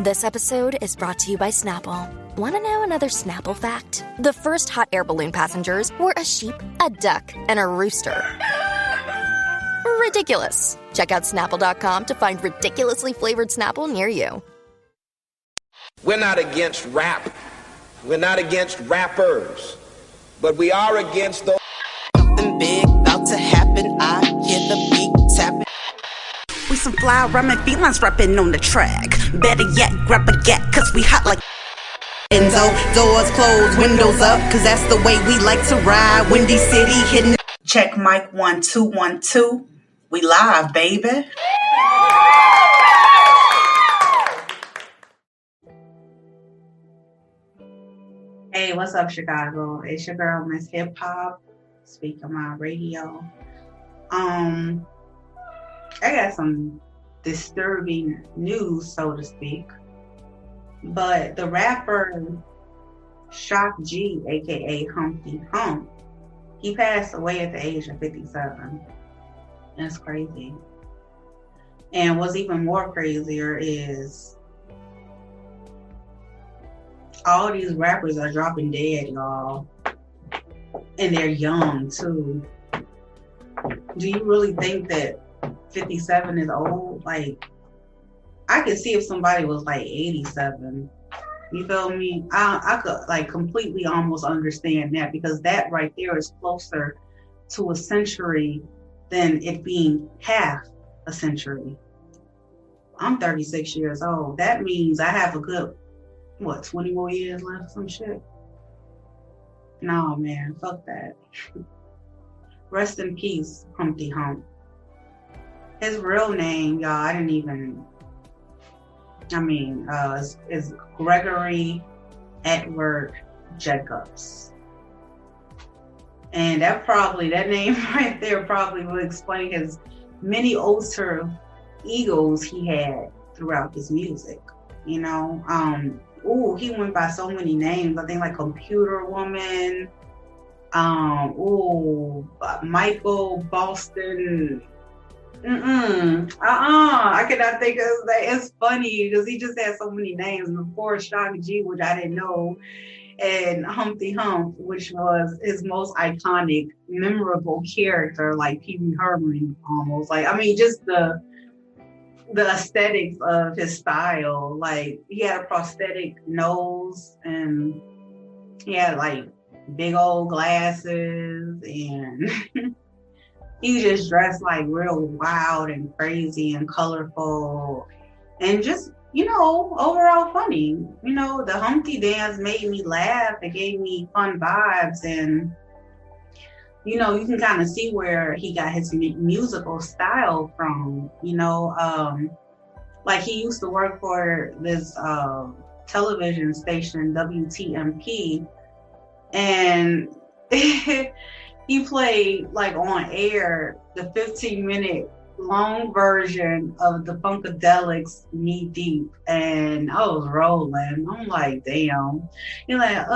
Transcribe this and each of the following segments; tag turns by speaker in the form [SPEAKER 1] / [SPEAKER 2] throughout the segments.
[SPEAKER 1] This episode is brought to you by Snapple. Want to know another Snapple fact? The first hot air balloon passengers were a sheep, a duck, and a rooster. Ridiculous. Check out Snapple.com to find ridiculously flavored Snapple near you.
[SPEAKER 2] We're not against rap. We're not against rappers. But we are against those.
[SPEAKER 3] Something big about to happen. I hear the beat tapping. We some fly rhyming felines rapping on the track. Better yet, grab a gat, cause we hot like. Enzo, doors closed, windows up, cause that's the way we like to ride. Windy City hitting. Check mic 1 2 1 2. We live, baby. Hey, what's up, Chicago? It's your girl, Miss Hip Hop, Speak on My Radio. I got some disturbing news, so to speak. But the rapper Shock G, aka Humpty Hump, he passed away at the age of 57. That's crazy. And what's even more crazier is all these rappers are dropping dead, y'all. And they're young, too. Do you really think that 57 is old? Like, I could see if somebody was like 87. You feel me? I could like completely almost understand that, because that right there is closer to a century than it being half a century. I'm 36 years old. That means I have a good, 20 more years left, some shit? No, man, fuck that. Rest in peace, Humpty Hump. His real name, y'all, is Gregory Edward Jacobs. And that name right there probably will explain his many alter egos he had throughout his music. You know, he went by so many names. I think like Computer Woman, Michael Boston. I cannot think of that. It's funny because he just had so many names. Before Shock G, which I didn't know, and Humpty Hump, which was his most iconic, memorable character, like Pee Wee Herman almost. Like, I mean, just the aesthetics of his style. Like, he had a prosthetic nose and he had like big old glasses, and he just dressed like real wild and crazy and colorful and just, overall funny. The Humpty dance made me laugh. It gave me fun vibes. And, you can kind of see where he got his musical style from, like he used to work for this television station, WTMP, and he played like on air the 15-minute long version of the Funkadelics Knee Deep, and I was rolling. I'm like, damn. You're like,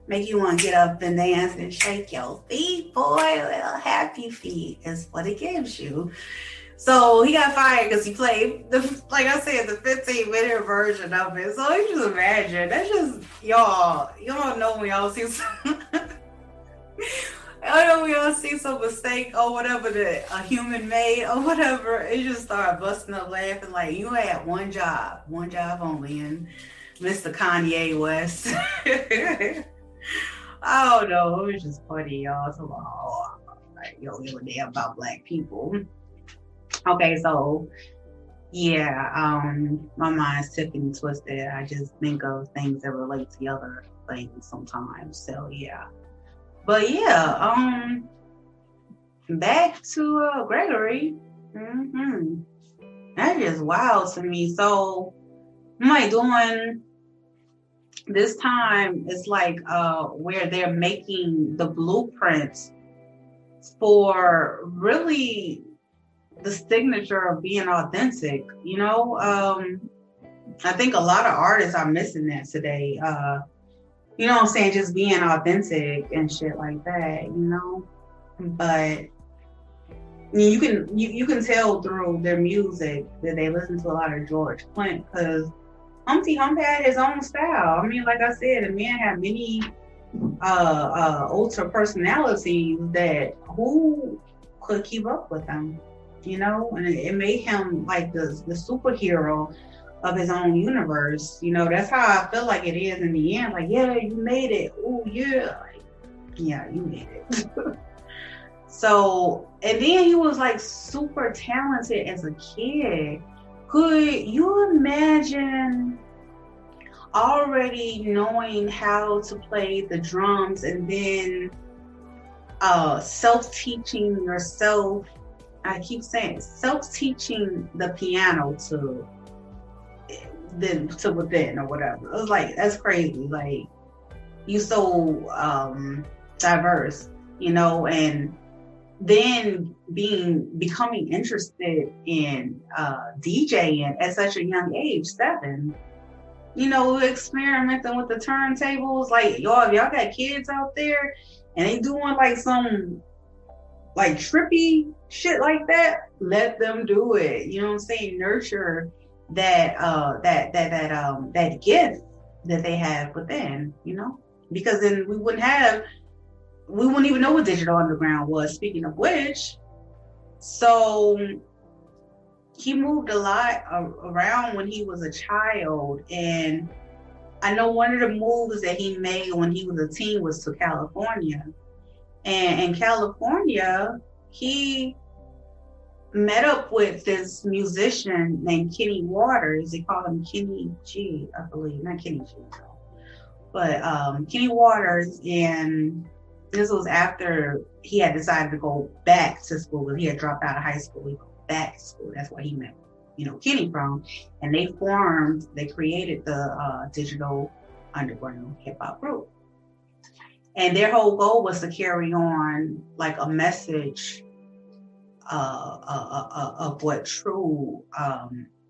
[SPEAKER 3] make you want to get up and dance and shake your feet, boy. Little happy feet is what it gives you. So he got fired because he played like I said, the 15-minute version of it. So you just imagine. That's just y'all know when y'all see some some mistake or whatever that a human made or whatever, it just started busting up laughing. Like, you had one job only, and Mr. Kanye West. I don't know. It was just funny, y'all. So like, you don't give a damn about black people. Okay, so yeah, my mind's tipping twisted. I just think of things that relate to other things sometimes. So yeah, but yeah, back to Gregory. That is wild to me. So I'm like doing this time. It's like where they're making the blueprints for really the signature of being authentic, I think a lot of artists are missing that today. You know what I'm saying? Just being authentic and shit like that, But You can tell through their music that they listen to a lot of George Clinton, because Humpty Hump had his own style. I mean, like I said, the man had many ultra personalities that who could keep up with him, and it made him like the superhero of his own universe. That's how I feel like it is in the end. Like, yeah, you made it. Oh yeah, like, yeah, you made it. So, and then he was like super talented as a kid. Could you imagine already knowing how to play the drums and then self-teaching yourself? I keep saying self-teaching the piano to within or whatever. It was like, that's crazy. Like, you so diverse, and then becoming interested in DJing at such a young age, 7. Experimenting with the turntables. Like, y'all, if y'all got kids out there and they doing like some like trippy shit like that, let them do it. You know what I'm saying? Nurture that gift that they have within, because then we wouldn't even know what Digital Underground was, speaking of which. So he moved a lot around when he was a child. And I know one of the moves that he made when he was a teen was to California. And in California, he met up with this musician named Kenny Waters. They call him Kenny G, I believe. Not Kenny G, no. But Kenny Waters, and this was after he had decided to go back to school. He had dropped out of high school. He went back to school. That's where he met, Kenny from. And they created the Digital Underground hip hop group. And their whole goal was to carry on like a message of what true,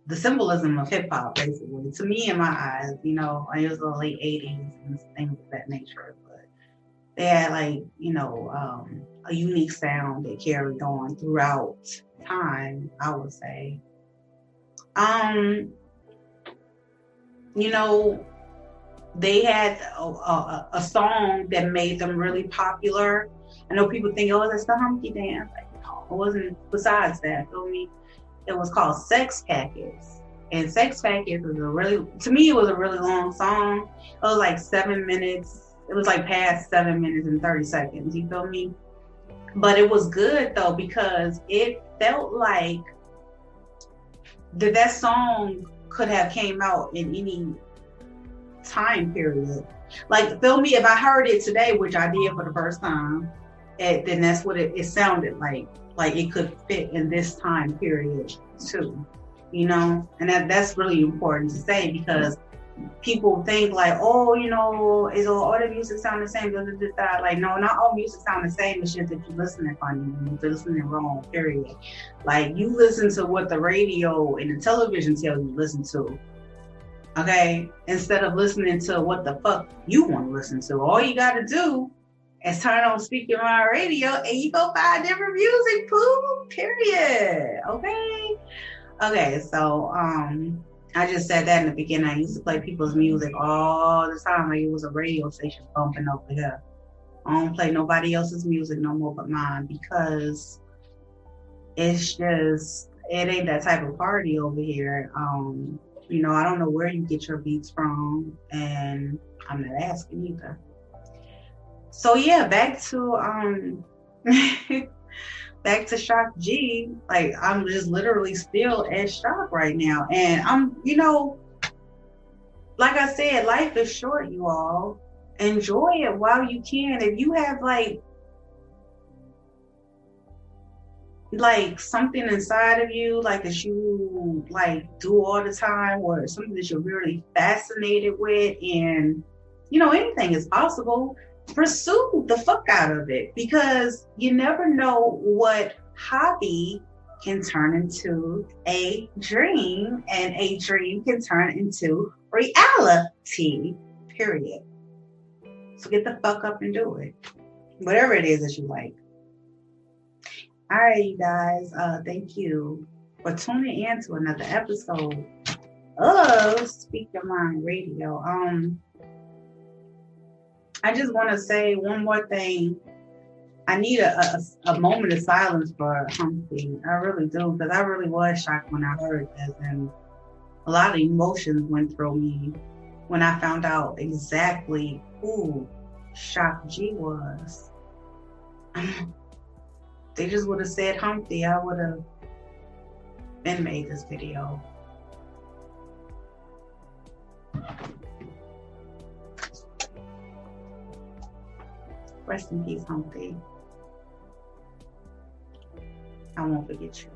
[SPEAKER 3] the symbolism of hip hop, basically. To me, in my eyes, it was the late 80s and things of that nature. But they had like, a unique sound that carried on throughout time, I would say. They had a song that made them really popular. I know people think, oh, that's the Humpty Dance. Like, no, it wasn't. Besides that, feel me? It was called Sex Packets. And Sex Packets was to me, it was a really long song. It was like 7 minutes. It was like past 7 minutes and 30 seconds. You feel me? But it was good though, because it felt like that song could have came out in any time period. Like, feel me, if I heard it today, which I did for the first time, then that's what it sounded like it could fit in this time period too, and that's really important to say, because people think like, oh, is all the music sound the same? Like, no, not all music sound the same. It's just that you're listening funny, you're listening wrong, period. Like, you listen to what the radio and the television tell you to listen to, okay? Instead of listening to what the fuck you want to listen to. All you got to do is turn on Speaking My Radio and you go find different music, poo, period. Okay, so I just said that in the beginning. I used to play people's music all the time, like it was a radio station bumping over here. I don't play nobody else's music no more but mine, because it's just, it ain't that type of party over here. I don't know where you get your beats from, and I'm not asking either. So yeah, back to back to Shock G. Like, I'm just literally still at Shock right now. And I'm, like I said, life is short, you all. Enjoy it while you can. If you have like something inside of you, like that you like do all the time, or something that you're really fascinated with, and anything is possible, pursue the fuck out of it, because you never know what hobby can turn into a dream, and a dream can turn into reality, period. So get the fuck up and do it, whatever it is that you like. All right, you guys. Thank you for tuning in to another episode of Speak Your Mind Radio. I just want to say one more thing. I need a moment of silence for Humpty. I really do, because I really was shocked when I heard this, and a lot of emotions went through me when I found out exactly who Shock G was. They just would have said Humpty, I would have been made this video. Rest in peace, Humpty. I won't forget you.